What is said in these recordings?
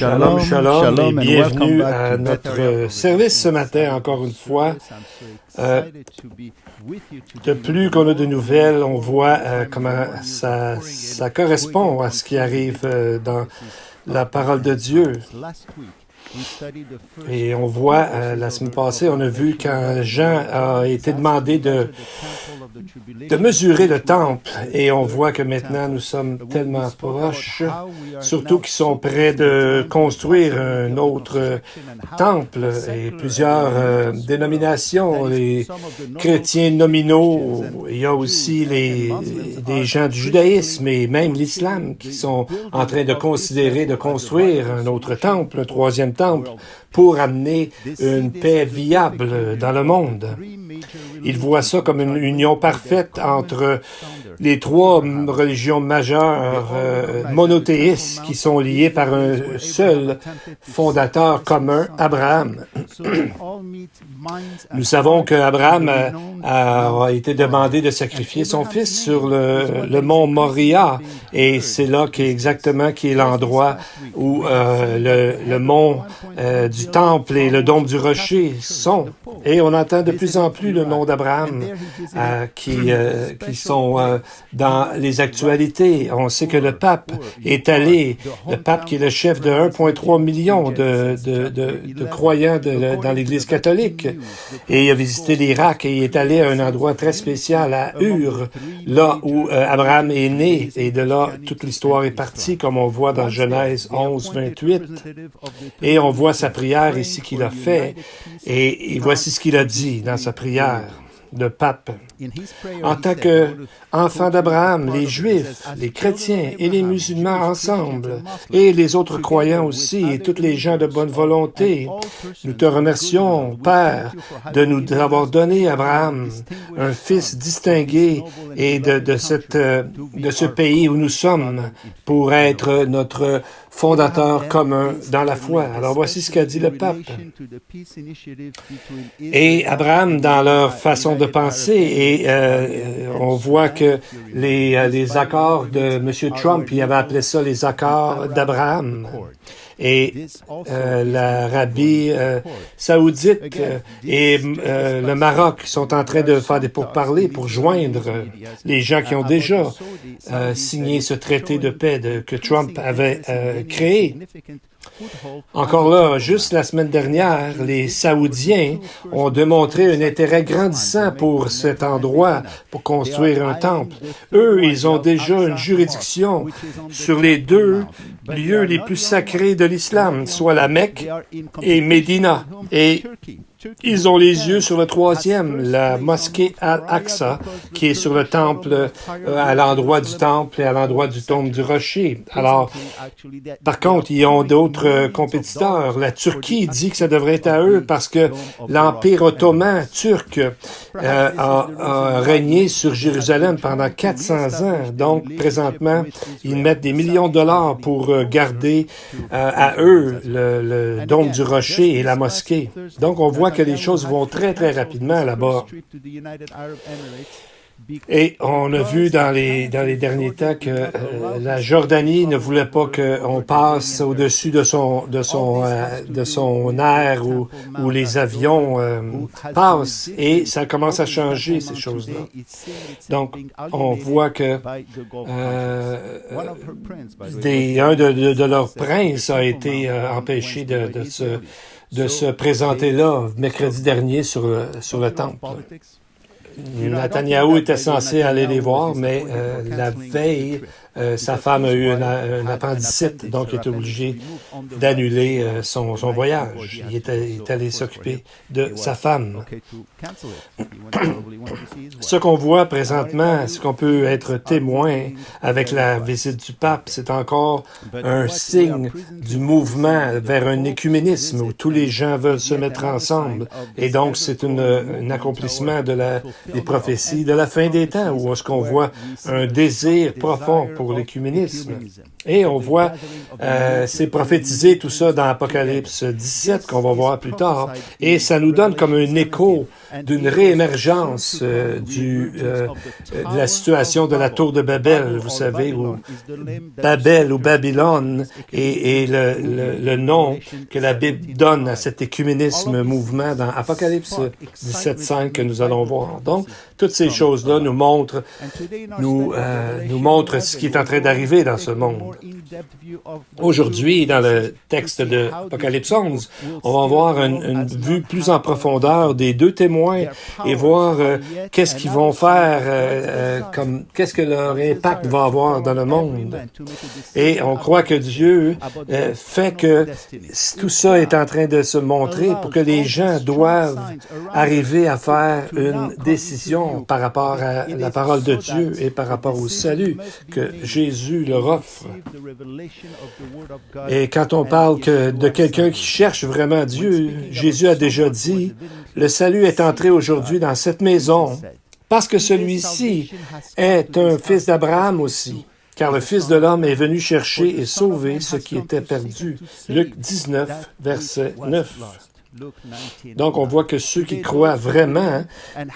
Shalom, shalom et bienvenue à notre service ce matin encore une fois. De plus qu'on a de nouvelles, on voit comment ça correspond à ce qui arrive dans la parole de Dieu. Et on voit, la semaine passée, on a vu quand Jean a été demandé de mesurer le temple, et on voit que maintenant nous sommes tellement proches, surtout qu'ils sont prêts de construire un autre temple, et plusieurs dénominations, les chrétiens nominaux, il y a aussi des gens du judaïsme et même l'islam qui sont en train de considérer de construire un autre temple, un troisième temple, pour amener une paix viable dans le monde. Ils voient ça comme une union parfaite entre les trois religions majeures monothéistes qui sont liées par un seul fondateur commun, Abraham. Nous savons qu'Abraham a été demandé de sacrifier son fils sur le mont Moria, et c'est là exactement qui est l'endroit où le mont du temple et le dôme du rocher sont. Et on entend de plus en plus le nom d'Abraham qui sont dans les actualités. On sait que le pape est allé, le pape qui est le chef de 1,3 million de croyants dans l'Église catholique, et il a visité l'Irak et il est allé à un endroit très spécial à Ur, là où Abraham est né, et de là toute l'histoire est partie, comme on voit dans Genèse 11, 28. Et on voit sa prière ici qu'il a fait, et voici ce qu'il a dit dans sa prière de pape. En tant qu'enfant d'Abraham, les Juifs, les chrétiens et les musulmans ensemble, et les autres croyants aussi, et tous les gens de bonne volonté, nous te remercions, Père, de nous avoir donné, Abraham, un fils distingué, et de ce pays où nous sommes, pour être notre fondateur commun dans la foi. Alors voici ce qu'a dit le pape. Et Abraham, dans leur façon de penser, et on voit que les accords de M. Trump, il avait appelé ça les accords d'Abraham. Et l'Arabie saoudite et le Maroc sont en train de faire des pourparlers pour joindre les gens qui ont déjà signé ce traité de paix que Trump avait créé. Encore là, juste la semaine dernière, les Saoudiens ont démontré un intérêt grandissant pour cet endroit, pour construire un temple. Eux, ils ont déjà une juridiction sur les deux lieux les plus sacrés de l'islam, soit la Mecque et Médina. Et ils ont les yeux sur le troisième, la mosquée Al-Aqsa, qui est sur le temple, à l'endroit du temple et à l'endroit du tombe du rocher. Alors, par contre, ils ont d'autres compétiteurs. La Turquie dit que ça devrait être à eux parce que l'Empire ottoman turc a régné sur Jérusalem pendant 400 ans. Donc, présentement, ils mettent des millions de dollars pour garder à eux le dôme du rocher et la mosquée. Donc, on voit que les choses vont très, très rapidement là-bas. Et on a vu dans les derniers temps que la Jordanie ne voulait pas qu'on passe au-dessus de son air où les avions passent, et ça commence à changer, ces choses-là. Donc, on voit que un de leurs princes a été empêché de se présenter là mercredi dernier sur le temple. Netanyahou était censé aller les voir, mais la veille, sa femme a eu un appendicite, donc il est obligé d'annuler son voyage. Il est allé s'occuper de sa femme. Ce qu'on voit présentement, ce qu'on peut être témoin avec la visite du pape, c'est encore un signe du mouvement vers un écuménisme où tous les gens veulent se mettre ensemble. Et donc, c'est un accomplissement des prophéties de la fin des temps, où est-ce qu'on voit un désir profond pour pour l'écuménisme. Et on voit, c'est prophétisé tout ça dans Apocalypse 17 qu'on va voir plus tard. Et ça nous donne comme un écho d'une réémergence de la situation de la tour de Babel, vous savez, où Babel ou Babylone est le nom que la Bible donne à cet écuménisme mouvement dans Apocalypse 17.5 que nous allons voir. Donc, toutes ces choses-là nous montrent ce qui est en train d'arriver dans ce monde. Aujourd'hui, dans le texte de Apocalypse 11, on va avoir une vue plus en profondeur des deux témoins et voir qu'est-ce qu'ils vont faire, qu'est-ce que leur impact va avoir dans le monde. Et on croit que Dieu fait que tout ça est en train de se montrer pour que les gens doivent arriver à faire une décision par rapport à la parole de Dieu et par rapport au salut que Jésus leur offre. Et quand on parle de quelqu'un qui cherche vraiment Dieu, Jésus a déjà dit, « Le salut est entré aujourd'hui dans cette maison, parce que celui-ci est un fils d'Abraham aussi. Car le Fils de l'homme est venu chercher et sauver ce qui était perdu. » Luc 19, verset 9. Donc, on voit que ceux qui croient vraiment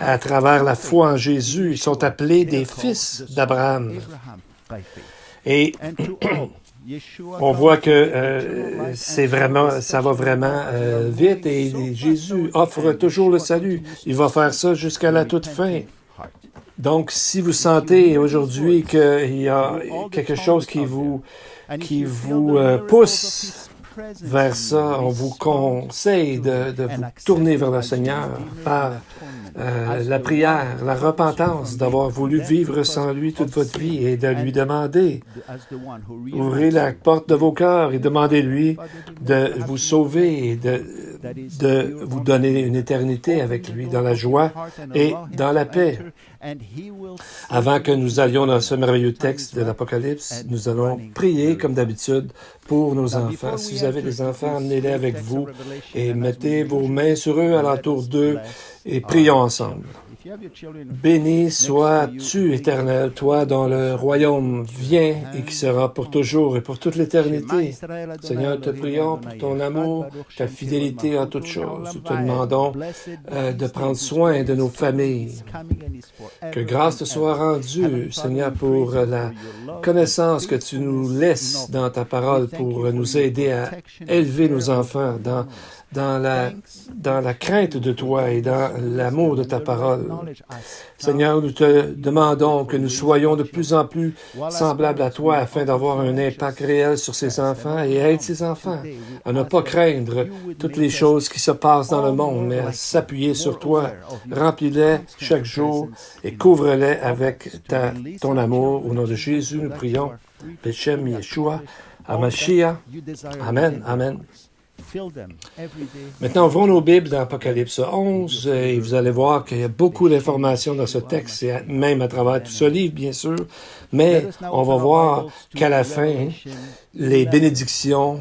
à travers la foi en Jésus, ils sont appelés des fils d'Abraham. Et on voit que ça va vraiment vite et Jésus offre toujours le salut. Il va faire ça jusqu'à la toute fin. Donc, si vous sentez aujourd'hui qu'il y a quelque chose qui vous pousse vers ça, on vous conseille de vous tourner vers le Seigneur par la prière, la repentance, d'avoir voulu vivre sans lui toute votre vie et de lui demander. Ouvrez la porte de vos cœurs et demandez-lui de vous sauver et de vous donner une éternité avec lui dans la joie et dans la paix. Avant que nous allions dans ce merveilleux texte de l'Apocalypse, nous allons prier comme d'habitude pour nos enfants. Si vous avez des enfants, amenez-les avec vous et mettez vos mains sur eux, alentour d'eux, et prions ensemble. Béni sois-tu, Éternel, toi dont le royaume vient et qui sera pour toujours et pour toute l'éternité. Seigneur, te prions pour ton amour, ta fidélité en toutes choses. Nous te demandons de prendre soin de nos familles. Que grâce te soit rendue, Seigneur, pour la connaissance que tu nous laisses dans ta parole pour nous aider à élever nos enfants dans la crainte de toi et dans l'amour de ta parole. Seigneur, nous te demandons que nous soyons de plus en plus semblables à toi afin d'avoir un impact réel sur ces enfants et aide ces enfants à ne pas craindre toutes les choses qui se passent dans le monde, mais à s'appuyer sur toi. Remplis-les chaque jour et couvre-les avec ton amour. Au nom de Jésus, nous prions. Bechem Yeshua, Hamashiach. Amen. Amen. Maintenant, ouvrons nos Bibles dans Apocalypse 11 et vous allez voir qu'il y a beaucoup d'informations dans ce texte, et même à travers tout ce livre, bien sûr, mais on va voir qu'à la fin, les bénédictions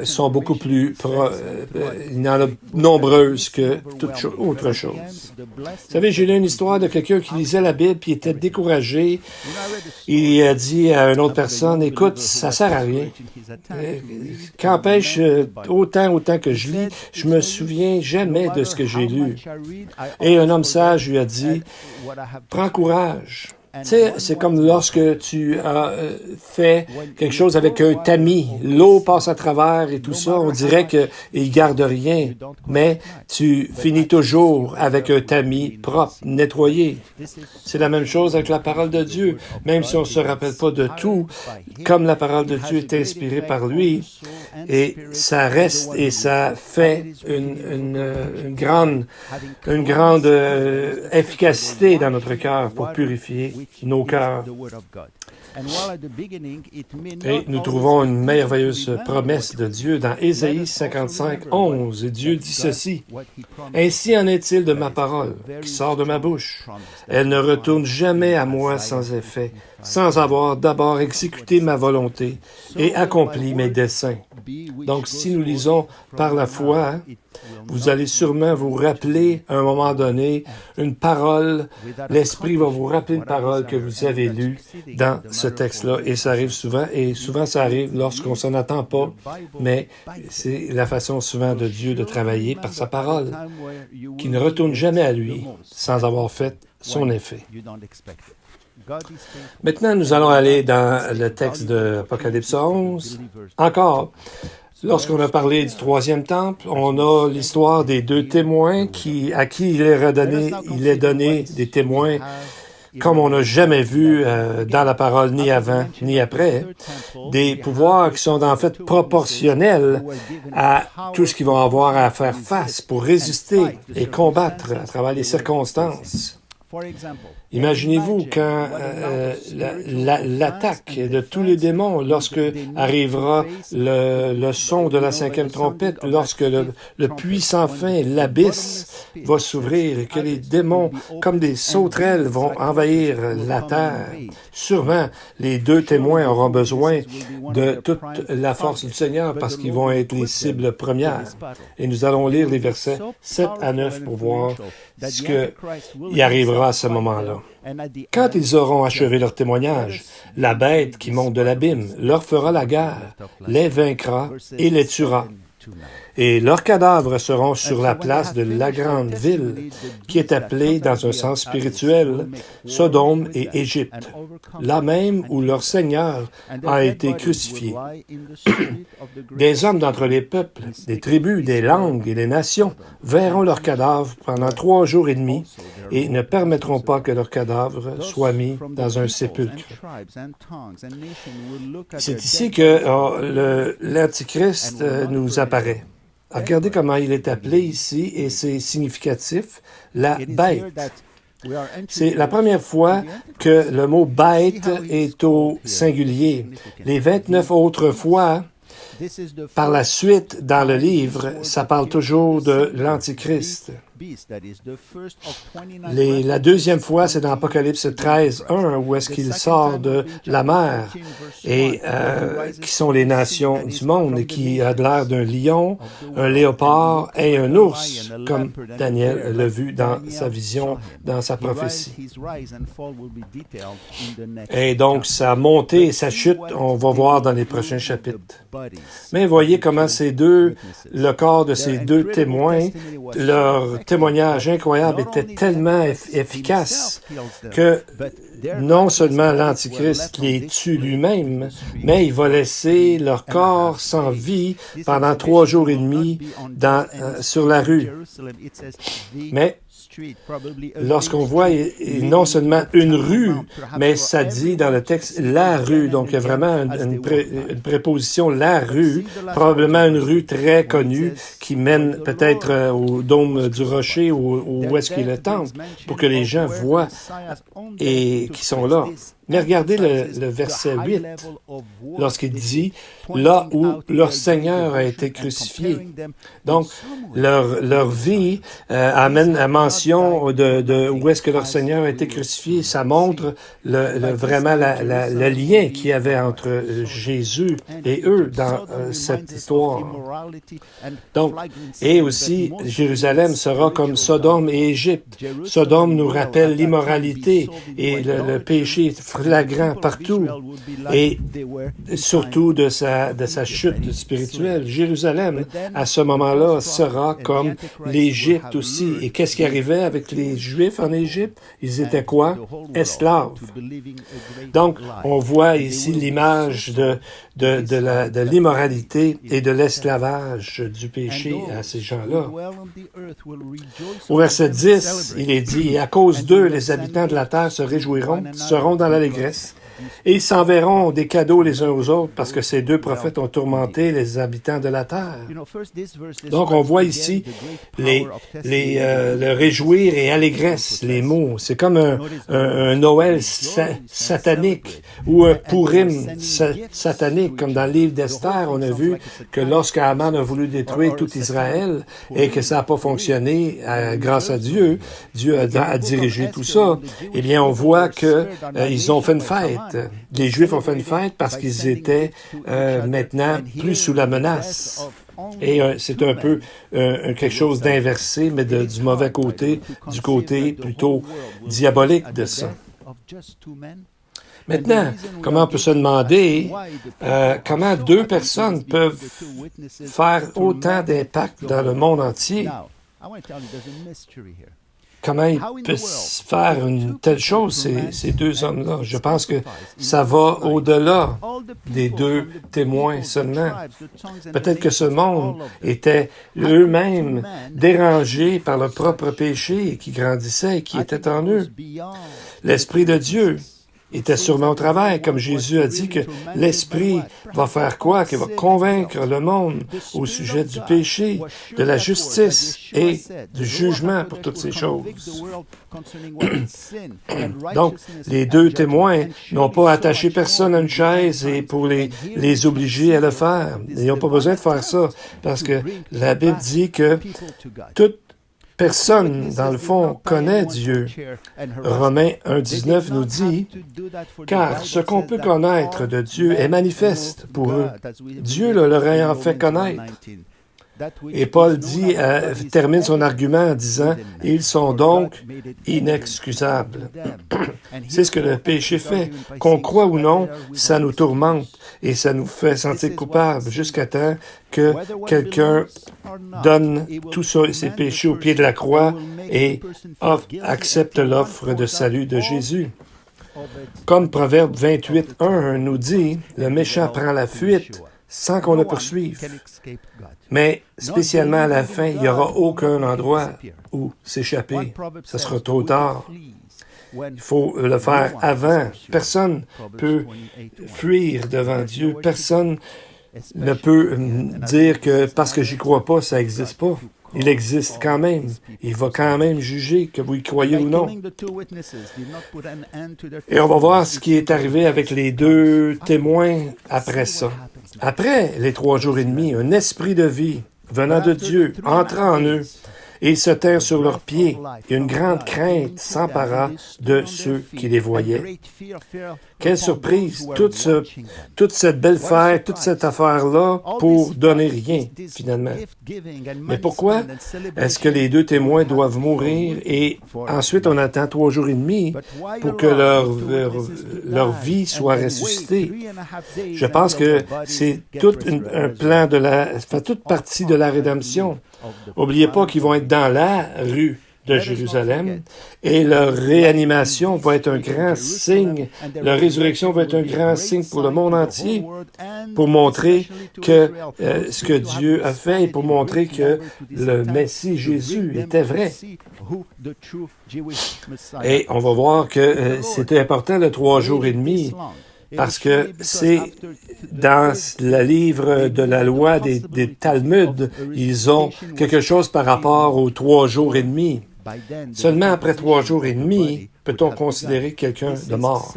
sont beaucoup plus... il y en a nombreuses que toute autre chose. Vous savez, j'ai lu une histoire de quelqu'un qui lisait la Bible puis était découragé. Il a dit à une autre personne, « Écoute, ça sert à rien. Qu'empêche, autant que je lis, je me souviens jamais de ce que j'ai lu. » Et un homme sage lui a dit, « Prends courage. » Tu sais, c'est comme lorsque tu as fait quelque chose avec un tamis. L'eau passe à travers et tout ça, on dirait qu'il garde rien. Mais tu finis toujours avec un tamis propre, nettoyé. C'est la même chose avec la parole de Dieu. Même si on ne se rappelle pas de tout, comme la parole de Dieu est inspirée par lui, et ça reste et ça fait une grande efficacité dans notre cœur pour purifier nos cœurs. Et nous trouvons une merveilleuse promesse de Dieu dans Ésaïe 55, 11. Et Dieu dit ceci, « Ainsi en est-il de ma parole qui sort de ma bouche. Elle ne retourne jamais à moi sans effet, sans avoir d'abord exécuté ma volonté et accompli mes desseins. » Donc, si nous lisons par la foi, vous allez sûrement vous rappeler à un moment donné une parole. L'Esprit va vous rappeler une parole que vous avez lue dans ce ce texte-là, et ça arrive souvent ça arrive lorsqu'on s'en attend pas, mais c'est la façon souvent de Dieu de travailler par sa parole, qui ne retourne jamais à lui sans avoir fait son effet. Maintenant, nous allons aller dans le texte de Apocalypse 11. Encore, lorsqu'on a parlé du troisième temple, on a l'histoire des deux témoins à qui il est donné des témoins comme on n'a jamais vu dans la parole ni avant ni après, des pouvoirs qui sont en fait proportionnels à tout ce qu'ils vont avoir à faire face pour résister et combattre à travers les circonstances. Imaginez-vous quand l'attaque de tous les démons, lorsque arrivera le son de la cinquième trompette, lorsque le puits sans fin, l'abysse va s'ouvrir et que les démons, comme des sauterelles, vont envahir la terre. Sûrement, les deux témoins auront besoin de toute la force du Seigneur parce qu'ils vont être les cibles premières. Et nous allons lire les versets 7 à 9 pour voir ce qui arrivera à ce moment-là. Quand ils auront achevé leur témoignage, la bête qui monte de l'abîme leur fera la guerre, les vaincra et les tuera. Et leurs cadavres seront sur la place de la grande ville, qui est appelée, dans un sens spirituel, Sodome et Égypte, là même où leur Seigneur a été crucifié. Des hommes d'entre les peuples, des tribus, des langues et des nations verront leurs cadavres pendant 3 jours et demi et ne permettront pas que leurs cadavres soient mis dans un sépulcre. C'est ici que l'Antichrist nous apparaît. Regardez comment il est appelé ici, et c'est significatif, la bête. C'est la première fois que le mot bête est au singulier. Les 29 autres fois, par la suite, dans le livre, ça parle toujours de l'Antichrist. La deuxième fois, c'est dans Apocalypse 13, 1, où est-ce qu'il sort de la mer, et qui sont les nations du monde, et qui a l'air d'un lion, un léopard et un ours, comme Daniel l'a vu dans sa vision, dans sa prophétie. Et donc, sa montée et sa chute, on va voir dans les prochains chapitres. Mais voyez comment le corps de ces deux témoins, leur témoignage incroyable était tellement efficace que non seulement l'Antichrist les tue lui-même, mais il va laisser leur corps sans vie pendant 3 jours et demi sur la rue. Mais lorsqu'on voit non seulement une rue, mais ça dit dans le texte la rue, donc il y a vraiment une préposition la rue, probablement une rue très connue qui mène peut-être au dôme du rocher ou où est-ce qu'il est le temple, pour que les gens voient et qui sont là. Mais regardez le verset 8, lorsqu'il dit « là où leur Seigneur a été crucifié ». Donc, leur vie amène à mention de où est-ce que leur Seigneur a été crucifié. Ça montre vraiment le lien qu'il y avait entre Jésus et eux dans cette histoire. Donc, et aussi, Jérusalem sera comme Sodome et Égypte. Sodome nous rappelle l'immoralité et le péché flagrant partout, et surtout de sa chute spirituelle. Jérusalem, à ce moment-là, sera comme l'Égypte aussi. Et qu'est-ce qui arrivait avec les Juifs en Égypte? Ils étaient quoi? Esclaves. Donc, on voit ici l'image de l'immoralité et de l'esclavage du péché à ces gens-là. Au verset 10, il est dit « Et à cause d'eux, les habitants de la terre se réjouiront, seront dans l'allégresse, et ils s'enverront des cadeaux les uns aux autres, parce que ces deux prophètes ont tourmenté les habitants de la terre. » Donc, on voit ici le réjouir et allégresse, les mots. C'est comme un Noël satanique ou un Purim satanique, comme dans le livre d'Esther. On a vu que lorsque Haman a voulu détruire tout Israël et que ça n'a pas fonctionné grâce à Dieu, Dieu a dirigé tout ça. Eh bien, on voit que ils ont fait une fête. Les Juifs ont fait une fête parce qu'ils étaient maintenant plus sous la menace. Et c'est un peu quelque chose d'inversé, mais du mauvais côté, du côté plutôt diabolique de ça. Maintenant, comment on peut se demander comment deux personnes peuvent faire autant d'impact dans le monde entier? Comment ils peuvent faire une telle chose, ces deux hommes-là? Je pense que ça va au-delà des deux témoins seulement. Peut-être que ce monde était eux-mêmes dérangés par leur propre péché qui grandissait et qui était en eux. L'Esprit de Dieu était sûrement au travail, comme Jésus a dit que l'Esprit va faire quoi? Qu'il va convaincre le monde au sujet du péché, de la justice et du jugement pour toutes ces choses. Donc, les deux témoins n'ont pas attaché personne à une chaise et pour les obliger à le faire. Ils n'ont pas besoin de faire ça, parce que la Bible dit que toute personne, dans le fond, connaît Dieu. Romains 1,19 nous dit « Car ce qu'on peut connaître de Dieu est manifeste pour eux. Dieu leur ayant fait connaître. » Et Paul termine son argument en disant « Ils sont donc inexcusables. » C'est ce que le péché fait. Qu'on croit ou non, ça nous tourmente et ça nous fait sentir coupables jusqu'à temps que quelqu'un donne tous ses péchés au pied de la croix et accepte l'offre de salut de Jésus. Comme Proverbe 28:1 nous dit, le méchant prend la fuite sans qu'on le poursuive. Mais spécialement à la fin, il n'y aura aucun endroit où s'échapper. Ce sera trop tard. Il faut le faire avant. Personne ne peut fuir devant Dieu. Personne ne peut dire que parce que j'y crois pas, ça n'existe pas. Il existe quand même. Il va quand même juger, que vous y croyez ou non. Et on va voir ce qui est arrivé avec les deux témoins après ça. Après les 3 jours et demi, un esprit de vie venant de Dieu entra en eux et ils se tinrent sur leurs pieds. Et une grande crainte s'empara de ceux qui les voyaient. Quelle surprise! Toute cette belle fête, toute cette affaire-là pour donner rien, finalement. Mais pourquoi est-ce que les deux témoins doivent mourir et ensuite on attend 3 jours et demi pour que leur vie soit ressuscitée? Je pense que c'est tout un plan fait toute partie de la rédemption. N'oubliez pas qu'ils vont être dans la rue de Jérusalem et leur réanimation va être un grand signe, leur résurrection va être un grand signe pour le monde entier, pour montrer que ce que Dieu a fait et pour montrer que le Messie Jésus était vrai. Et on va voir que c'était important le 3 jours et demi. Parce que c'est dans le livre de la loi des Talmuds, ils ont quelque chose par rapport aux 3 jours et demi. Seulement après 3 jours et demi, peut-on considérer quelqu'un de mort?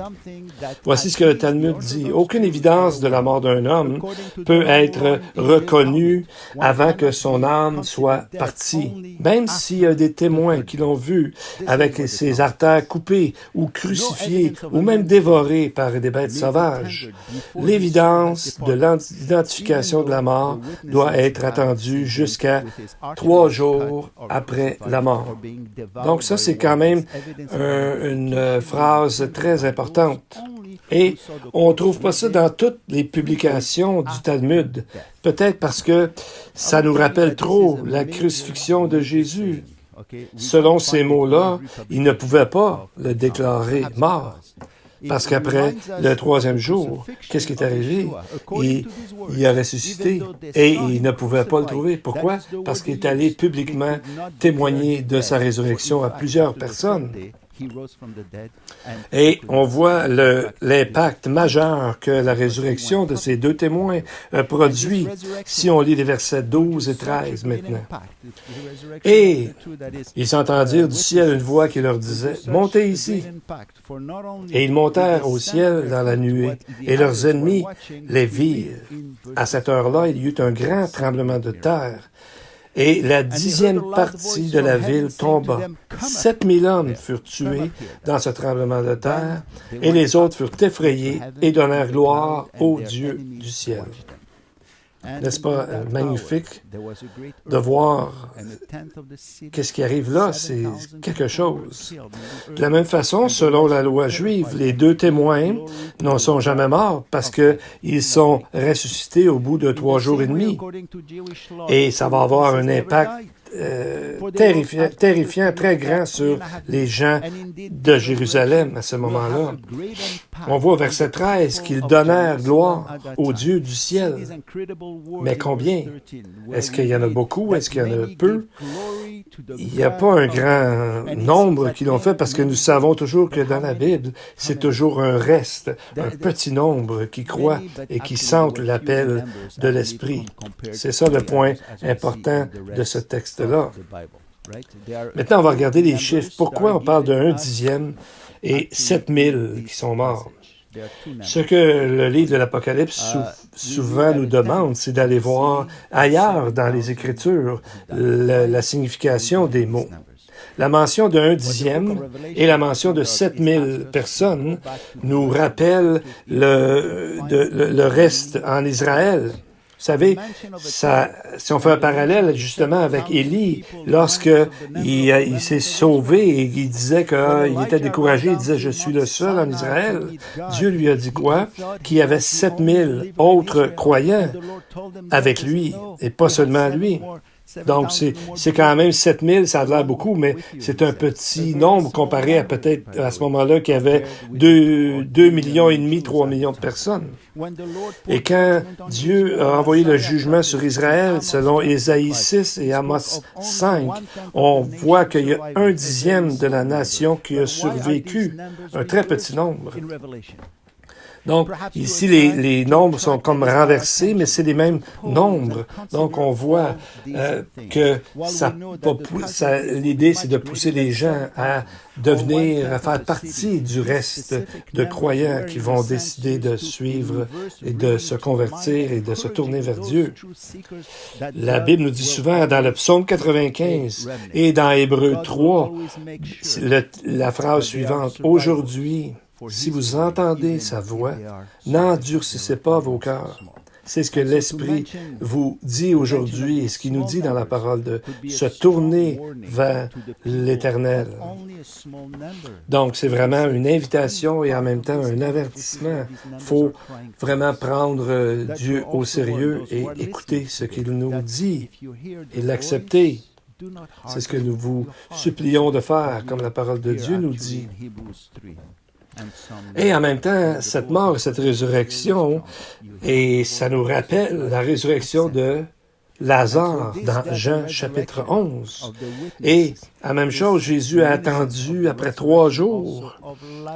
Voici ce que le Talmud dit. Aucune évidence de la mort d'un homme peut être reconnue avant que son âme soit partie. Même s'il y a des témoins qui l'ont vu avec ses artères coupées ou crucifiées ou même dévorées par des bêtes sauvages, l'évidence de l'identification de la mort doit être attendue jusqu'à 3 jours après la mort. Donc ça, c'est quand même une phrase très importante. Et on ne trouve pas ça dans toutes les publications du Talmud. Peut-être parce que ça nous rappelle trop la crucifixion de Jésus. Selon ces mots-là, il ne pouvait pas le déclarer mort. Parce qu'après le 3e jour, qu'est-ce qui est arrivé? Il a ressuscité et il ne pouvait pas le trouver. Pourquoi? Parce qu'il est allé publiquement témoigner de sa résurrection à plusieurs personnes. Et on voit l'impact majeur que la résurrection de ces deux témoins a produit si on lit les versets 12 et 13 maintenant. Et ils entendirent du ciel une voix qui leur disait « Montez ici ». Et ils montèrent au ciel dans la nuée, et leurs ennemis les virent. À cette heure-là, il y eut un grand tremblement de terre. Et la 10e partie de la ville tomba. 7000 hommes furent tués dans ce tremblement de terre, et les autres furent effrayés et donnèrent gloire au Dieu du ciel. N'est-ce pas magnifique de voir qu'est-ce qui arrive là? C'est quelque chose. De la même façon, selon la loi juive, les 2 témoins n'en sont jamais morts parce qu'ils sont ressuscités au bout de 3 jours et demi. Et ça va avoir un impact terrifiant, très grand sur les gens de Jérusalem à ce moment-là. On voit au verset 13 qu'ils donnèrent gloire au Dieu du ciel. Mais combien? Est-ce qu'il y en a beaucoup? Est-ce qu'il y en a peu? Il n'y a pas un grand nombre qui l'ont fait parce que nous savons toujours que dans la Bible, c'est toujours un reste, un petit nombre qui croit et qui sentent l'appel de l'Esprit. C'est ça le point important de ce texte-là. Maintenant, on va regarder les chiffres. Pourquoi on parle de 1/10 et 7000 qui sont morts? Ce que le livre de l'Apocalypse souvent nous demande, c'est d'aller voir ailleurs dans les Écritures la signification des mots. La mention de 1/10 et la mention de 7000 personnes nous rappellent le reste en Israël. Vous savez, si on fait un parallèle justement avec Élie, lorsque il s'est sauvé et il disait qu'il était découragé, il disait « Je suis le seul en Israël », Dieu lui a dit quoi? Qu'il y avait 7000 autres croyants avec lui, et pas seulement lui. Donc, c'est quand même 7000, ça a l'air beaucoup, mais c'est un petit nombre comparé à peut-être à ce moment-là qu'il y avait 2,5 millions, 3 millions de personnes. Et quand Dieu a envoyé le jugement sur Israël, selon Ésaïe 6 et Amos 5, on voit qu'il y a 1/10 de la nation qui a survécu, un très petit nombre. Donc, ici, les nombres sont comme renversés, mais c'est les mêmes nombres. Donc, on voit que l'idée, c'est de pousser les gens à faire partie du reste de croyants qui vont décider de suivre et de se convertir et de se tourner vers Dieu. La Bible nous dit souvent dans le psaume 95 et dans Hébreux 3, la phrase suivante, « Aujourd'hui, si vous entendez sa voix, n'endurcissez pas vos cœurs. » C'est ce que l'Esprit vous dit aujourd'hui et ce qu'il nous dit dans la parole de se tourner vers l'Éternel. Donc, c'est vraiment une invitation et en même temps un avertissement. Il faut vraiment prendre Dieu au sérieux et écouter ce qu'il nous dit et l'accepter. C'est ce que nous vous supplions de faire, comme la parole de Dieu nous dit. Et en même temps, cette mort et cette résurrection, et ça nous rappelle la résurrection de Lazare dans Jean chapitre 11. Et la même chose, Jésus a attendu après 3 jours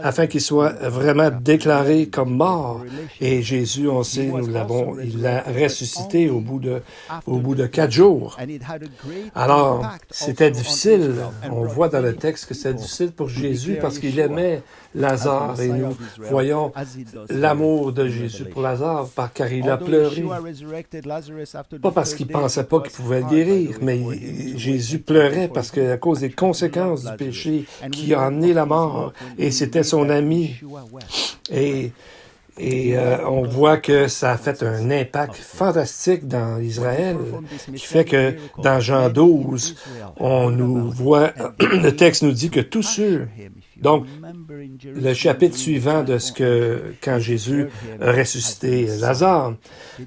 afin qu'il soit vraiment déclaré comme mort. Et Jésus, on sait, il l'a ressuscité au bout de 4 jours. Alors, c'était difficile. On voit dans le texte que c'est difficile pour Jésus parce qu'il aimait Lazare et nous voyons l'amour de Jésus pour Lazare car il a pleuré. Pas parce qu'il pensait pas qu'il pouvait le guérir, mais Jésus pleurait parce qu'à cause des conséquences du péché qui a amené la mort, et c'était son ami. Et on voit que ça a fait un impact fantastique dans Israël, qui fait que dans Jean 12, on nous voit, le texte nous dit que tous ceux, donc le chapitre suivant de quand Jésus a ressuscité Lazare,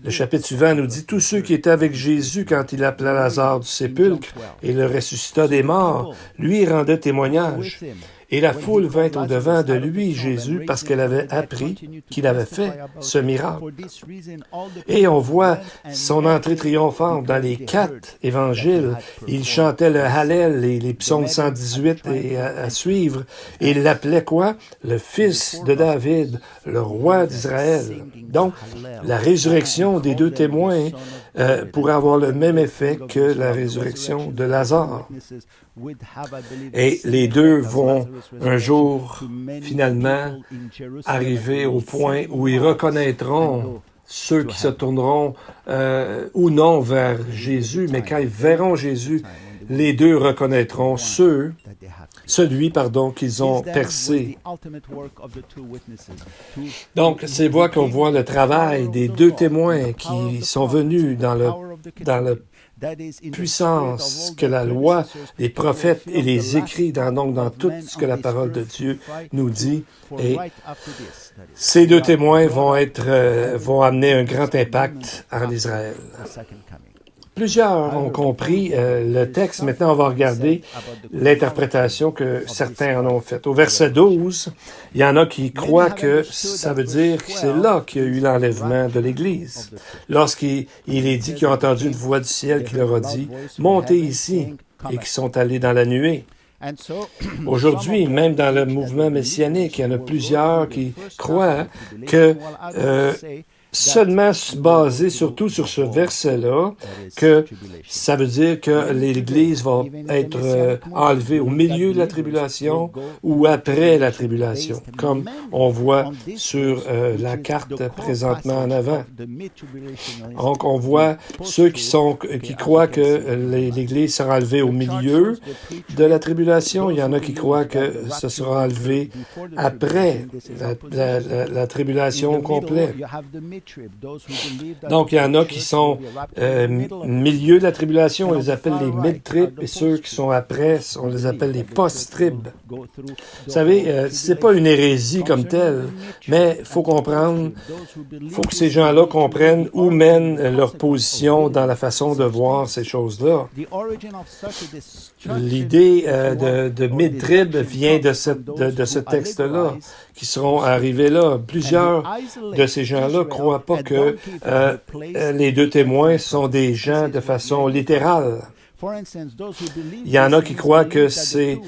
le chapitre suivant nous dit, tous ceux qui étaient avec Jésus quand il appela Lazare du sépulcre et le ressuscita des morts, lui rendait témoignage. Et la foule vint au-devant de lui, Jésus, parce qu'elle avait appris qu'il avait fait ce miracle. Et on voit son entrée triomphante dans les 4 évangiles. Il chantait le Hallel, les psaumes 118 et à suivre. Et il l'appelait quoi? Le fils de David, le roi d'Israël. Donc, la résurrection des 2 témoins pourrait avoir le même effet que la résurrection de Lazare. Et les 2 vont un jour, finalement, arriver au point où ils reconnaîtront ceux qui se tourneront ou non vers Jésus, mais quand ils verront Jésus, les 2 reconnaîtront ceux qu'ils ont percé. Donc, c'est là qu'on voit le travail des deux témoins qui sont venus dans la puissance que la loi, les prophètes et les écrits, dans tout ce que la parole de Dieu nous dit. Et ces deux témoins vont amener un grand impact en Israël. Plusieurs ont compris le texte. Maintenant, on va regarder l'interprétation que certains en ont faite. Au verset 12, il y en a qui croient que ça veut dire que c'est là qu'il y a eu l'enlèvement de l'Église. Lorsqu'il est dit qu'ils ont entendu une voix du ciel qui leur a dit « Montez ici » et qui sont allés dans la nuée. Aujourd'hui, même dans le mouvement messianique, il y en a plusieurs qui croient que seulement basé surtout sur ce verset-là, que ça veut dire que l'Église va être enlevée au milieu de la tribulation ou après la tribulation, comme on voit sur la carte présentement en avant. Donc, on voit ceux qui croient que l'Église sera enlevée au milieu de la tribulation. Il y en a qui croient que ce sera enlevé après la tribulation complète. Donc, il y en a qui sont milieu de la tribulation, on les appelle les mid-trib, et ceux qui sont après, on les appelle les post-trib. Vous savez, c'est pas une hérésie comme telle, mais il faut comprendre, il faut que ces gens-là comprennent où mène leur position dans la façon de voir ces choses-là. L'idée de mid-trib vient de ce texte-là, qui seront arrivés là. Plusieurs de ces gens-là ne croient pas que les deux témoins sont des gens de façon littérale. Il y en a qui croient que c'est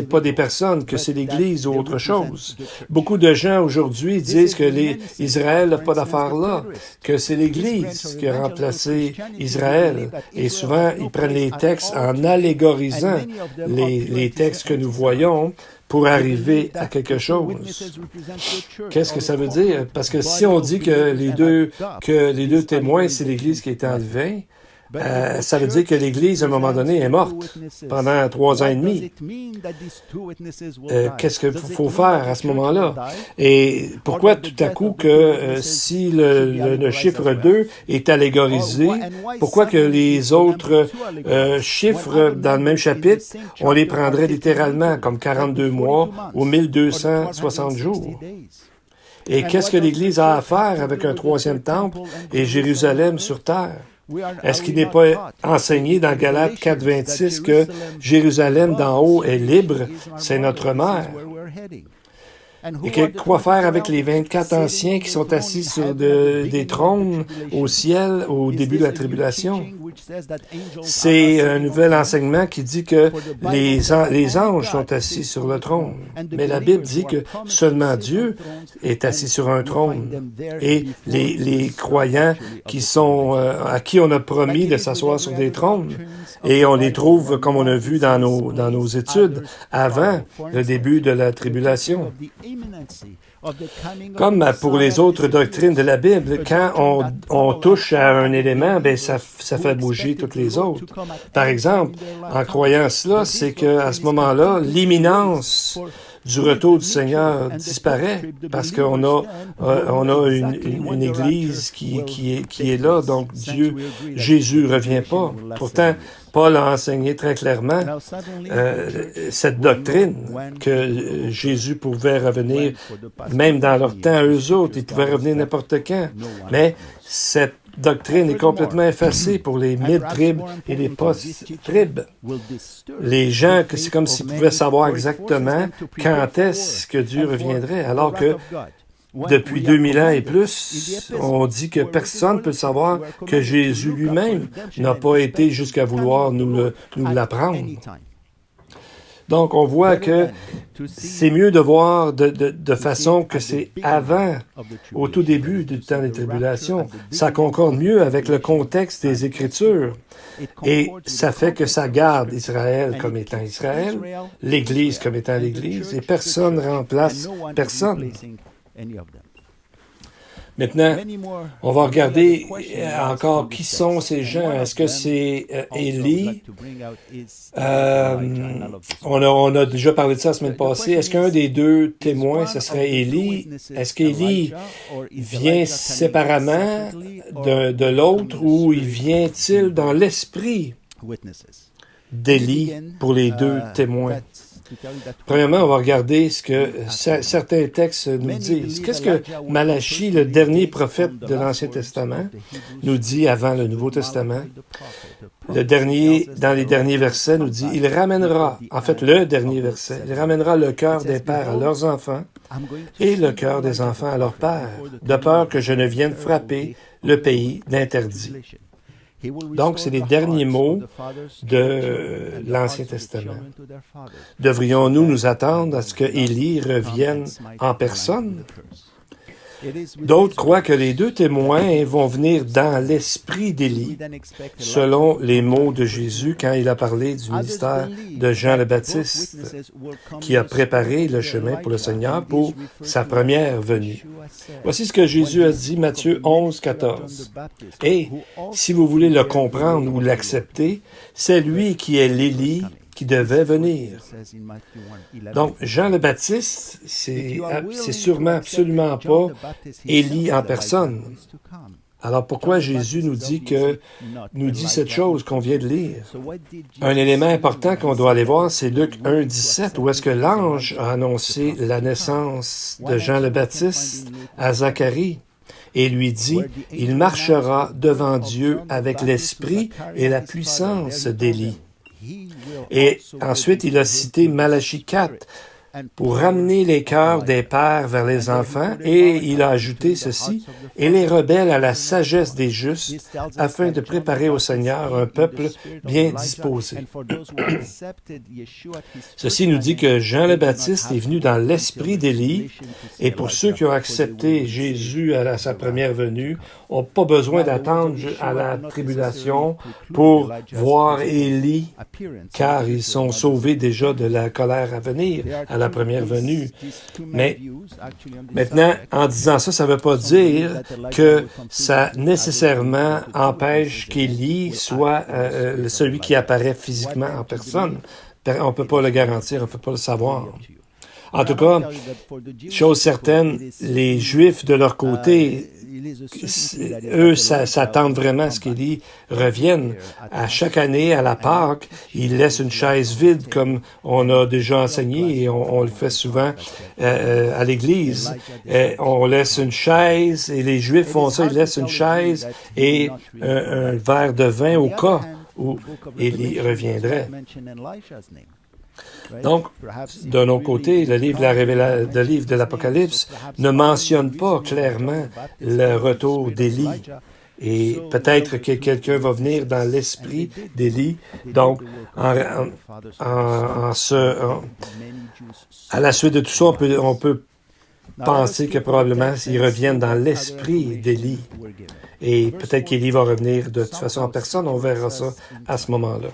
pas des personnes, que c'est l'Église ou autre chose. Beaucoup de gens aujourd'hui disent que Israël n'a pas d'affaire là, que c'est l'Église qui a remplacé Israël. Et souvent, ils prennent les textes en allégorisant les textes que nous voyons pour arriver à quelque chose. Qu'est-ce que ça veut dire? Parce que si on dit que les deux témoins, c'est l'Église qui a été enlevée, ça veut dire que l'Église, à un moment donné, est morte pendant 3 ans et demi. Qu'est-ce qu'il faut faire à ce moment-là? Et pourquoi tout à coup que si le chiffre 2 est allégorisé, pourquoi que les autres chiffres dans le même chapitre, on les prendrait littéralement comme 42 mois ou 1260 jours? Et qu'est-ce que l'Église a à faire avec un 3e temple et Jérusalem sur terre? Est-ce qu'il n'est pas enseigné dans Galates 4.26 que Jérusalem d'en haut est libre, c'est notre mère? Et quoi faire avec les 24 anciens qui sont assis sur des trônes au ciel au début de la tribulation? C'est un nouvel enseignement qui dit que les anges sont assis sur le trône. Mais la Bible dit que seulement Dieu est assis sur un trône. Et les croyants à qui on a promis de s'asseoir sur des trônes, et on les trouve, comme on a vu dans nos études, avant le début de la tribulation. Comme pour les autres doctrines de la Bible, quand on touche à un élément, ça fait bouger toutes les autres. Par exemple, en croyant cela, c'est qu'à ce moment-là, l'imminence du retour du Seigneur disparaît parce qu'on a une Église qui est là, donc Jésus revient pas. Pourtant, Paul a enseigné très clairement cette doctrine que Jésus pouvait revenir, même dans leur temps, eux autres, ils pouvaient revenir n'importe quand. Mais cette doctrine est complètement effacée pour les mid-tribes et les post-tribes. Les gens, c'est comme s'ils pouvaient savoir exactement quand est-ce que Dieu reviendrait, alors que depuis 2000 ans et plus, on dit que personne ne peut savoir que Jésus lui-même n'a pas été jusqu'à vouloir nous l'apprendre. Donc, on voit que c'est mieux de voir de façon que c'est avant, au tout début du temps des tribulations. Ça concorde mieux avec le contexte des Écritures. Et ça fait que ça garde Israël comme étant Israël, l'Église comme étant l'Église, et personne ne remplace personne. Maintenant, on va regarder encore qui sont ces gens. Est-ce que c'est Élie? On a déjà parlé de ça la semaine passée. Est-ce qu'un des deux témoins, ce serait Élie? Est-ce qu'Élie vient séparément de l'autre ou il vient-il dans l'esprit d'Élie pour les deux témoins? Premièrement, on va regarder ce que certains textes nous disent. Qu'est-ce que Malachie, le dernier prophète de l'Ancien Testament, nous dit avant le Nouveau Testament? Dans les derniers versets, nous dit, il ramènera, en fait, le dernier verset, il ramènera le cœur des pères à leurs enfants et le cœur des enfants à leurs pères, de peur que je ne vienne frapper le pays d'interdit. Donc, c'est les derniers mots de l'Ancien Testament. Devrions-nous nous attendre à ce que Élie revienne en personne? D'autres croient que les deux témoins vont venir dans l'esprit d'Élie, selon les mots de Jésus quand il a parlé du ministère de Jean le Baptiste, qui a préparé le chemin pour le Seigneur pour sa première venue. Voici ce que Jésus a dit, Matthieu 11, 14. Et, si vous voulez le comprendre ou l'accepter, c'est lui qui est l'Élie qui devait venir. Donc, Jean le Baptiste, c'est sûrement absolument pas Élie en personne. Alors, pourquoi Jésus nous dit cette chose qu'on vient de lire? Un élément important qu'on doit aller voir, c'est Luc 1, 17, où est-ce que l'ange a annoncé la naissance de Jean le Baptiste à Zacharie et lui dit, « Il marchera devant Dieu avec l'esprit et la puissance d'Élie. » Et ensuite, il a cité Malachie 4 pour ramener les cœurs des pères vers les enfants, et il a ajouté ceci, « Et les rebelles à la sagesse des justes, afin de préparer au Seigneur un peuple bien disposé. » Ceci nous dit que Jean le Baptiste est venu dans l'esprit d'Élie, et pour ceux qui ont accepté Jésus à sa première venue, n'ont pas besoin d'attendre à la tribulation pour voir Élie, car ils sont sauvés déjà de la colère à venir à la première venue. Mais maintenant, en disant ça, ça ne veut pas dire que ça nécessairement empêche qu'Élie soit celui qui apparaît physiquement en personne. On ne peut pas le garantir, on ne peut pas le savoir. En tout cas, chose certaine, les Juifs de leur côté, eux s'attendent vraiment à ce qu'Élie revienne. À chaque année, à la Pâque, ils laissent une chaise vide, comme on a déjà enseigné, et on le fait souvent à l'Église. On laisse une chaise, et les Juifs font ça, ils laissent une chaise et un verre de vin au cas où Élie reviendrait. Donc, d'un autre côté, le livre de l'Apocalypse ne mentionne pas clairement le retour d'Élie. Et peut-être que quelqu'un va venir dans l'esprit d'Élie. Donc, à la suite de tout ça, on peut penser que probablement ils reviennent dans l'esprit d'Élie. Et peut-être qu'Élie va revenir de toute façon en personne, on verra ça à ce moment-là.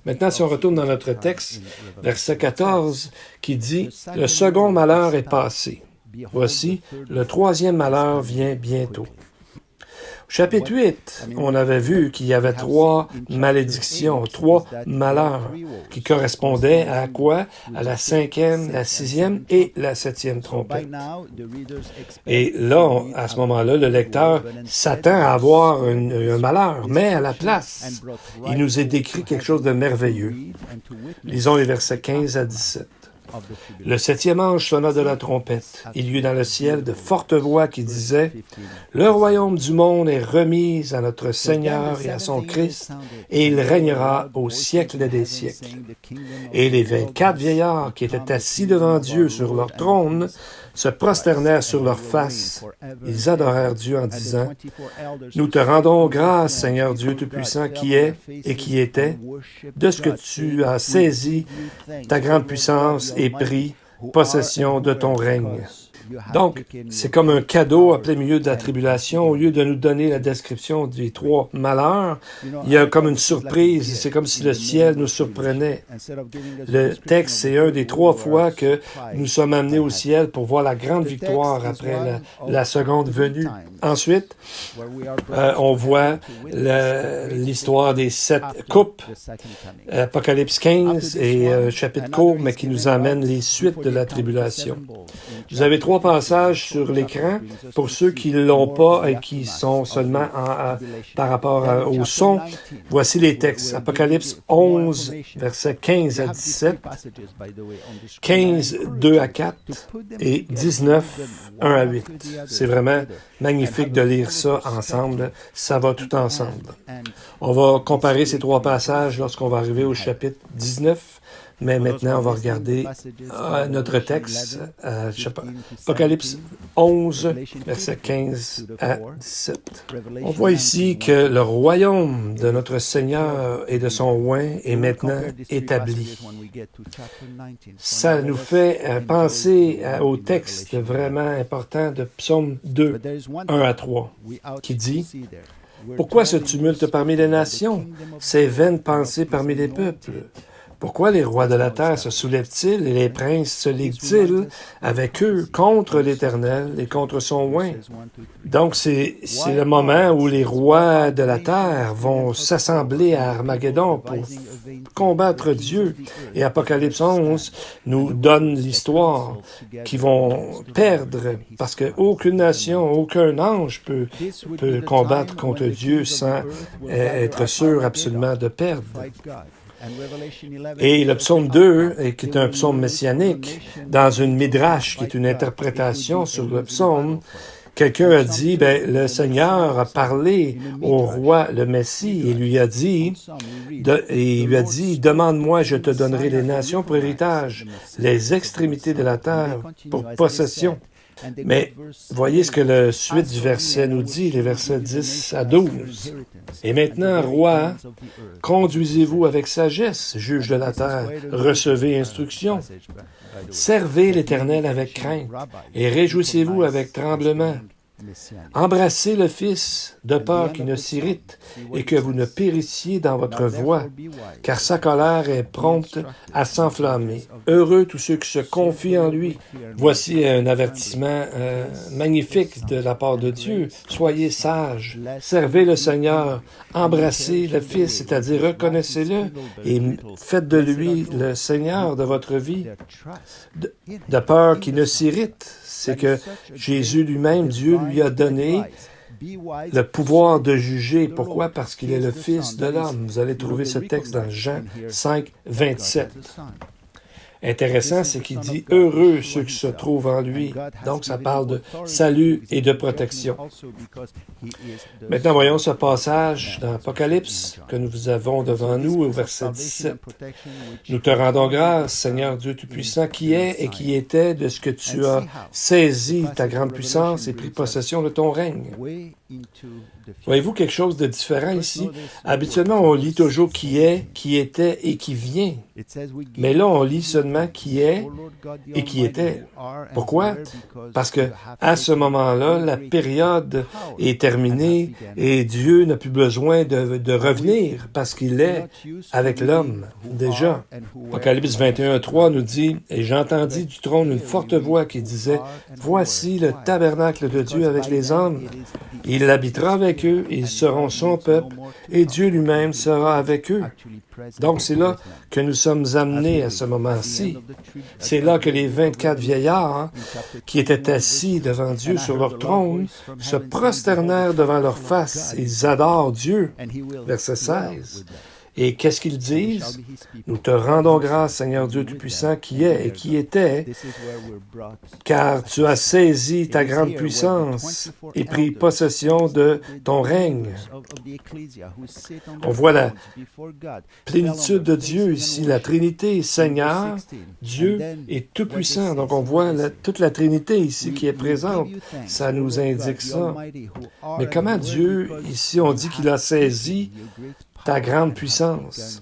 Maintenant, si on retourne dans notre texte, verset 14, qui dit « Le second malheur est passé. Voici, le troisième malheur vient bientôt. » Au chapitre 8, on avait vu qu'il y avait 3 malédictions, 3 malheurs qui correspondaient à quoi? À la 5e, la 6e et la 7e trompette. Et là, à ce moment-là, le lecteur s'attend à avoir un malheur, mais à la place, il nous est décrit quelque chose de merveilleux. Lisons les versets 15 à 17. Le 7e ange sonna de la trompette. Il y eut dans le ciel de fortes voix qui disaient « Le royaume du monde est remis à notre Seigneur et à son Christ, et il régnera au siècle des siècles. » Et les 24 vieillards qui étaient assis devant Dieu sur leur trône se prosternèrent sur leurs faces. Ils adorèrent Dieu en disant « Nous te rendons grâce, Seigneur Dieu Tout-Puissant, qui est et qui était, de ce que tu as saisi ta grande puissance et pris possession de ton règne. Donc, c'est comme un cadeau en plein milieu de la tribulation. Au lieu de nous donner la description des 3 malheurs, il y a comme une surprise. C'est comme si le ciel nous surprenait. Le texte, c'est un des 3 fois que nous sommes amenés au ciel pour voir la grande victoire après la seconde venue. Ensuite, on voit l'histoire des 7 coupes, Apocalypse 15 et chapitre court, mais qui nous amène les suites de la tribulation. Vous avez 3 passages sur l'écran pour ceux qui ne l'ont pas et qui sont seulement par rapport au son. Voici les textes. Apocalypse 11, versets 15 à 17, 15, 2 à 4 et 19, 1 à 8. C'est vraiment magnifique de lire ça ensemble. Ça va tout ensemble. On va comparer ces 3 passages lorsqu'on va arriver au chapitre 19. Mais maintenant, on va regarder notre texte, Apocalypse 11, versets 15 à 17. On voit ici que le royaume de notre Seigneur et de son oint est maintenant établi. Ça nous fait penser au texte vraiment important de Psaume 2, 1 à 3, qui dit « Pourquoi ce tumulte parmi les nations, ces vaines pensées parmi les peuples? Pourquoi les rois de la terre se soulèvent-ils et les princes se liguent-ils avec eux contre l'Éternel et contre son oint? » Donc, c'est le moment où les rois de la terre vont s'assembler à Armageddon pour combattre Dieu. Et Apocalypse 11 nous donne l'histoire qu'ils vont perdre parce qu'aucune nation, aucun ange peut combattre contre Dieu sans être sûr absolument de perdre. Et le psaume 2, qui est un psaume messianique, dans une midrash, qui est une interprétation sur le psaume, quelqu'un a dit, le Seigneur a parlé au roi, le Messie, et lui a dit, demande-moi, je te donnerai les nations pour héritage, les extrémités de la terre pour possession. Mais voyez ce que la suite du verset nous dit, les versets 10 à 12. « Et maintenant, roi, conduisez-vous avec sagesse, juge de la terre, recevez instruction. Servez l'Éternel avec crainte et réjouissez-vous avec tremblement. Embrassez le Fils, de peur qu'il ne s'irrite et que vous ne périssiez dans votre voie, car sa colère est prompte à s'enflammer. Heureux tous ceux qui se confient en lui. » Voici un avertissement magnifique de la part de Dieu. Soyez sages, servez le Seigneur, embrassez le Fils, c'est-à-dire reconnaissez-le et faites de lui le Seigneur de votre vie, de peur qu'il ne s'irrite. C'est que Jésus lui-même, Dieu lui a donné le pouvoir de juger. Pourquoi? Parce qu'il est le Fils de l'homme. Vous allez trouver ce texte dans Jean 5, 27. Intéressant, c'est qu'il dit « Heureux ceux qui se trouvent en lui ». Donc, ça parle de salut et de protection. Maintenant, voyons ce passage dans l'Apocalypse que nous avons devant nous au verset 17. « Nous te rendons grâce, Seigneur Dieu Tout-Puissant, qui est et qui était de ce que tu as saisi ta grande puissance et pris possession de ton règne. » Voyez-vous quelque chose de différent ici? Habituellement, on lit toujours qui est, qui était et qui vient. Mais là, on lit seulement qui est et qui était. Pourquoi? Parce que à ce moment-là, la période est terminée et Dieu n'a plus besoin de revenir parce qu'il est avec l'homme déjà. Apocalypse 21:3 nous dit « Et j'entendis du trône une forte voix qui disait « Voici le tabernacle de Dieu avec les hommes. Il habitera avec eux, ils seront son peuple, et Dieu lui-même sera avec eux. » Donc, c'est là que nous sommes amenés à ce moment-ci. C'est là que les 24 vieillards qui étaient assis devant Dieu sur leur trône se prosternèrent devant leur face. Ils adorent Dieu. Verset 16. Et qu'est-ce qu'ils disent? « Nous te rendons grâce, Seigneur Dieu Tout-Puissant, qui est et qui était, car tu as saisi ta grande puissance et pris possession de ton règne. » On voit la plénitude de Dieu ici, la Trinité, Seigneur, Dieu est Tout-Puissant. Donc on voit toute la Trinité ici qui est présente. Ça nous indique ça. Mais comment Dieu, ici, on dit qu'il a saisi ta grande puissance.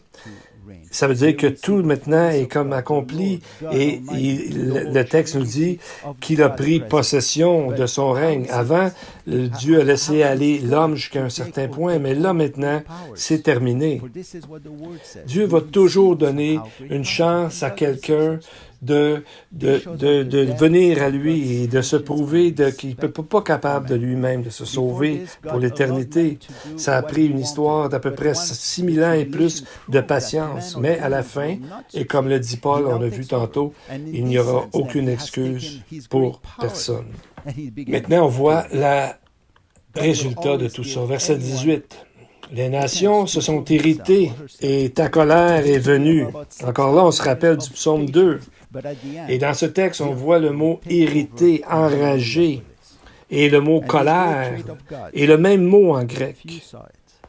Ça veut dire que tout maintenant est comme accompli et le texte nous dit qu'il a pris possession de son règne. Avant, Dieu a laissé aller l'homme jusqu'à un certain point, mais là maintenant, c'est terminé. Dieu va toujours donner une chance à quelqu'un de venir à lui et de se prouver qu'il n'est pas capable de lui-même de se sauver pour l'éternité. Ça a pris une histoire d'à peu près 6000 ans et plus de patience, mais à la fin, et comme le dit Paul, on a vu tantôt, il n'y aura aucune excuse pour personne. Maintenant, on voit le résultat de tout ça. Verset 18. Les nations se sont irritées et ta colère est venue. Encore là, on se rappelle du psaume 2. Et dans ce texte, on voit le mot irrité, enragé, et le mot colère, et le même mot en grec.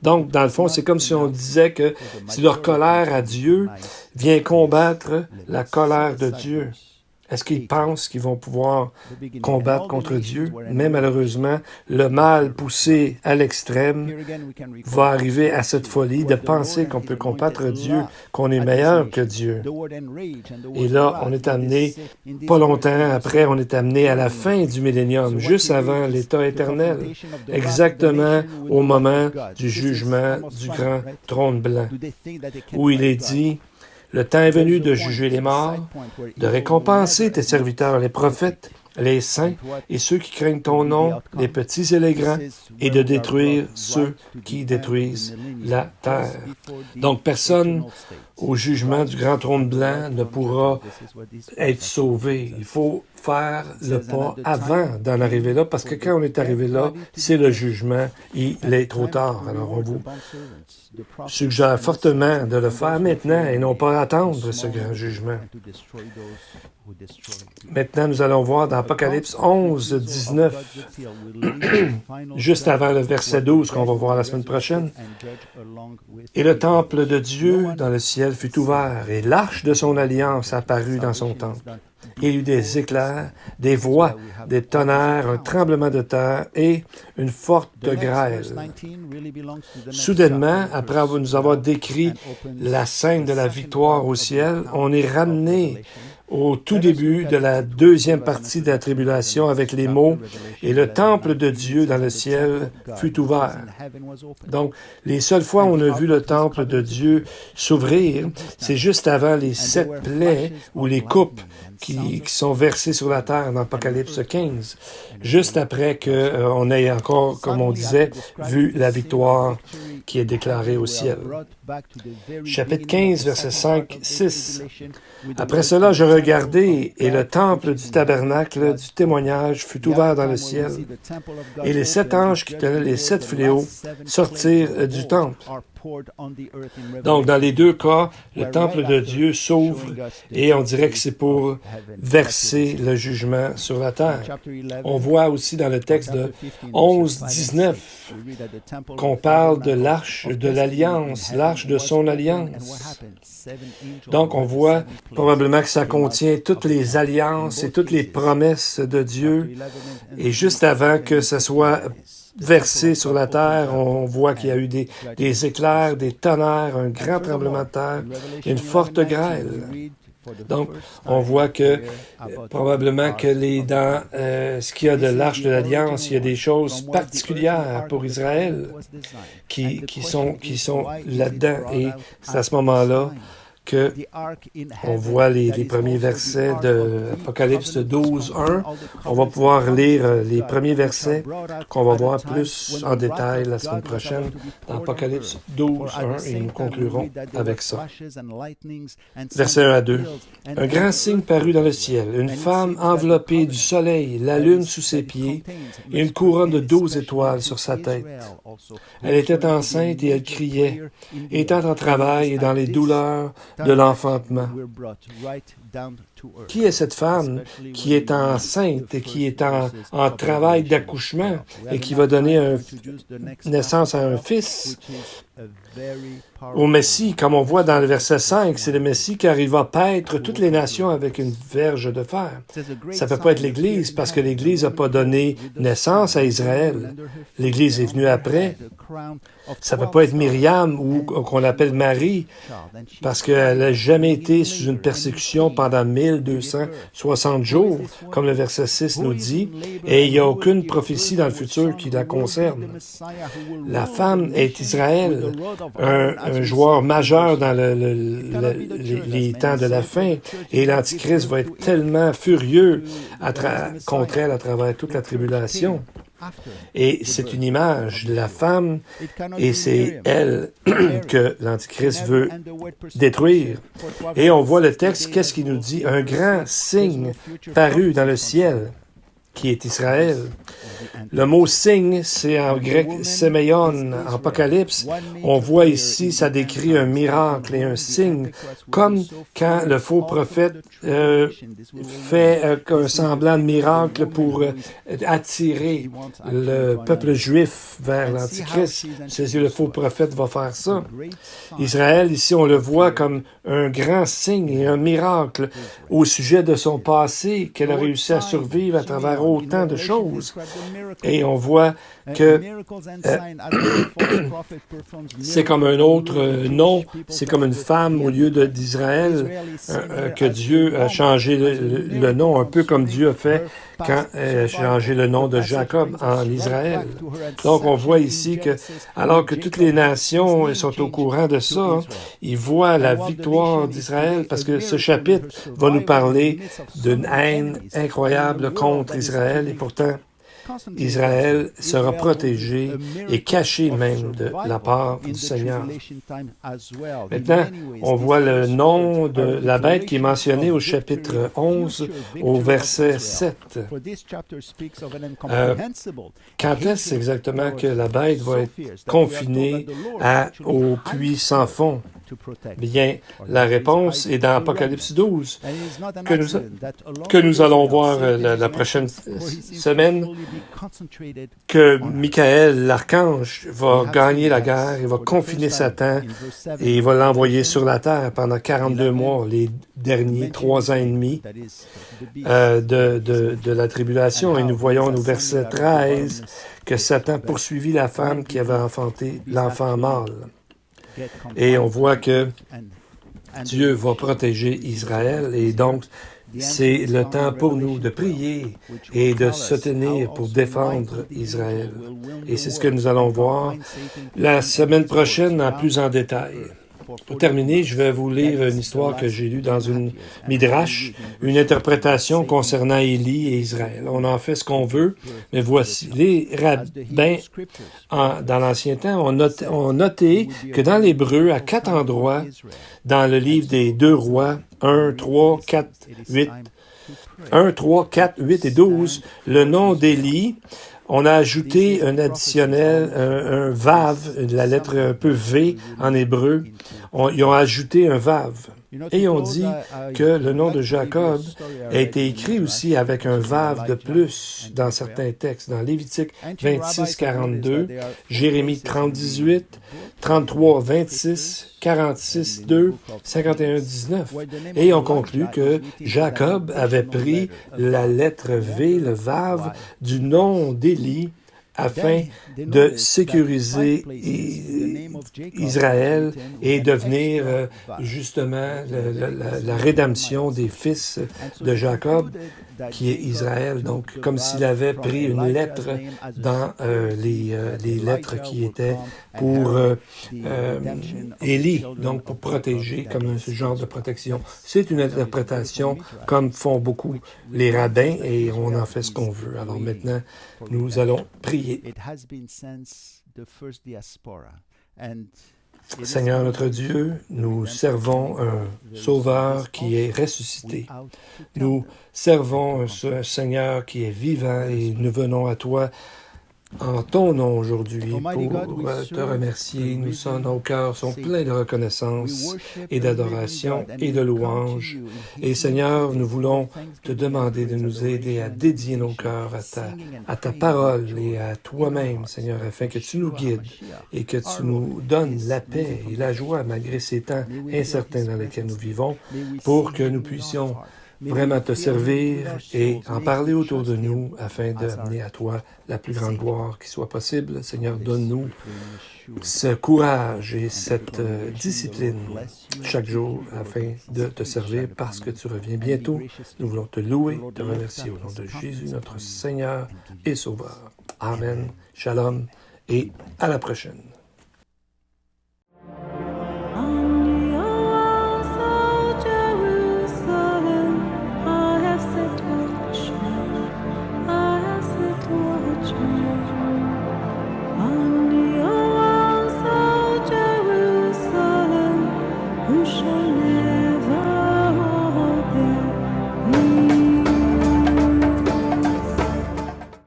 Donc, dans le fond, c'est comme si on disait que si leur colère à Dieu vient combattre la colère de Dieu. Est-ce qu'ils pensent qu'ils vont pouvoir combattre contre Dieu? Mais malheureusement, le mal poussé à l'extrême va arriver à cette folie de penser qu'on peut combattre Dieu, qu'on est meilleur que Dieu. Et là, on est amené, pas longtemps après, on est amené à la fin du millénium, juste avant l'état éternel, exactement au moment du jugement du grand trône blanc, où il est dit: le temps est venu de juger les morts, de récompenser tes serviteurs, les prophètes, les saints et ceux qui craignent ton nom, les petits et les grands, et de détruire ceux qui détruisent la terre. Donc personne au jugement du grand trône blanc ne pourra être sauvé. Il faut faire le pas avant d'en arriver là, parce que quand on est arrivé là, c'est le jugement, il est trop tard. Alors on vous suggère fortement de le faire maintenant et non pas attendre ce grand jugement. Maintenant, nous allons voir dans Apocalypse 11, 19, juste avant le verset 12 qu'on va voir la semaine prochaine. Et le temple de Dieu dans le ciel fut ouvert, et l'arche de son alliance apparut dans son temple. Il y eut des éclairs, des voix, des tonnerres, un tremblement de terre et une forte grêle. Soudainement, après nous avoir décrit la scène de la victoire au ciel, on est ramené au tout début de la deuxième partie de la tribulation avec les mots « Et le temple de Dieu dans le ciel fut ouvert ». Donc, les seules fois où on a vu le temple de Dieu s'ouvrir, c'est juste avant les 7 plaies ou les coupes qui sont versées sur la terre dans Apocalypse 15, juste après qu'on ait encore, comme on disait, vu la victoire qui est déclarée au ciel. Chapitre 15, versets 5, 6. Après cela, je regardai, et le temple du tabernacle du témoignage fut ouvert dans le ciel, et les 7 anges qui tenaient les 7 fléaux sortirent du temple. Donc, dans les deux cas, le temple de Dieu s'ouvre et on dirait que c'est pour verser le jugement sur la terre. On voit aussi dans le texte de 11, 19 qu'on parle de l'arche de l'alliance, l'arche de son alliance. Donc, on voit probablement que ça contient toutes les alliances et toutes les promesses de Dieu. Et juste avant que ça soit versé sur la terre, on voit qu'il y a eu des éclairs, des tonnerres, un grand tremblement de terre, une forte grêle. Donc, on voit que probablement que dans ce qu'il y a de l'Arche de l'Alliance, il y a des choses particulières pour Israël qui sont là-dedans. Et c'est à ce moment-là que on voit les premiers versets de Apocalypse 12, 1. On va pouvoir lire les premiers versets qu'on va voir plus en détail la semaine prochaine dans Apocalypse 12, 1 et nous conclurons avec ça. Verset 1 à 2. Un grand signe parut dans le ciel, une femme enveloppée du soleil, la lune sous ses pieds et une couronne de 12 étoiles sur sa tête. Elle était enceinte et elle criait, étant en travail et dans les douleurs de l'enfantement. Qui est cette femme qui est enceinte et qui est en travail d'accouchement et qui va donner naissance à un fils au Messie, comme on voit dans le verset 5, c'est le Messie car il va paître toutes les nations avec une verge de fer. Ça ne peut pas être l'Église parce que l'Église n'a pas donné naissance à Israël. L'Église est venue après. Ça ne peut pas être Myriam ou qu'on appelle Marie parce qu'elle n'a jamais été sous une persécution pendant 1260 jours, comme le verset 6 nous dit, et il n'y a aucune prophétie dans le futur qui la concerne. La femme est Israël, un joueur majeur dans les temps de la fin, et l'Antichrist va être tellement furieux contre elle à travers toute la tribulation. Et c'est une image de la femme, et c'est elle que l'Antichrist veut détruire. Et on voit le texte, qu'est-ce qu'il nous dit? Un grand signe parut dans le ciel, qui est Israël. Le mot signe, c'est en grec séméon, en Apocalypse. On voit ici, ça décrit un miracle et un signe, comme quand le faux prophète fait un semblant de miracle pour attirer le peuple juif vers l'Antichrist. C'est le faux prophète va faire ça. Israël, ici, on le voit comme un grand signe et un miracle au sujet de son passé, qu'elle a réussi à survivre à travers autant de choses. Et on voit que c'est comme un autre nom, c'est comme une femme au lieu d'Israël, que Dieu a changé le nom, un peu comme Dieu a fait quand il a changé le nom de Jacob en Israël. Donc on voit ici que, alors que toutes les nations sont au courant de ça, ils voient la victoire d'Israël, parce que ce chapitre va nous parler d'une haine incroyable contre Israël, et pourtant, Israël sera protégé et caché même de la part du Seigneur. Maintenant, on voit le nom de la bête qui est mentionné au chapitre 11, au verset 7. Quand est-ce exactement que la bête va être confinée au puits sans fond? Bien, la réponse est dans Apocalypse 12, que nous allons voir la prochaine semaine, que Michael, l'archange, va gagner la guerre, il va confiner Satan et il va l'envoyer sur la terre pendant 42 mois, les derniers 3 ans et demi de la tribulation. Et nous voyons au verset 13 que Satan poursuivit la femme qui avait enfanté l'enfant mâle. Et on voit que Dieu va protéger Israël, et donc c'est le temps pour nous de prier et de se tenir pour défendre Israël. Et c'est ce que nous allons voir la semaine prochaine plus en détail. Pour terminer, je vais vous lire une histoire que j'ai lue dans une Midrash, une interprétation concernant Élie et Israël. On en fait ce qu'on veut, mais voici. Les rabbins, dans l'Ancien temps, ont noté que dans l'hébreu, à 4 endroits, dans le livre des 2 rois, 1, 3, 4, 8, et 12, le nom d'Élie, on a ajouté un additionnel, un vav, la lettre un peu V en hébreu. Ils ont ajouté un vav. Et on dit que le nom de Jacob a été écrit aussi avec un vav de plus dans certains textes, dans Lévitique 26, 42, Jérémie 30, 18, 33, 26, 46, 2, 51, 19. Et on conclut que Jacob avait pris la lettre V, le vav, du nom d'Élie, afin de sécuriser Israël et devenir justement la rédemption des fils de Jacob, qui est Israël. Donc, comme s'il avait pris une lettre dans les lettres qui étaient pour Élie, donc pour protéger, comme ce genre de protection. C'est une interprétation comme font beaucoup les rabbins, et on en fait ce qu'on veut. Alors maintenant, nous allons prier. Seigneur notre Dieu, nous servons un Sauveur qui est ressuscité. Nous servons un Seigneur qui est vivant, et nous venons à toi en ton nom aujourd'hui pour te remercier. Nos cœurs sont pleins de reconnaissance et d'adoration et de louange. Et Seigneur, nous voulons te demander de nous aider à dédier nos cœurs à ta parole et à toi-même, Seigneur, afin que tu nous guides et que tu nous donnes la paix et la joie malgré ces temps incertains dans lesquels nous vivons, pour que nous puissions vraiment te servir et en parler autour de nous afin d'amener à toi la plus grande gloire qui soit possible. Seigneur, donne-nous ce courage et cette discipline chaque jour afin de te servir parce que tu reviens bientôt. Nous voulons te louer, te remercier au nom de Jésus, notre Seigneur et Sauveur. Amen. Shalom et à la prochaine.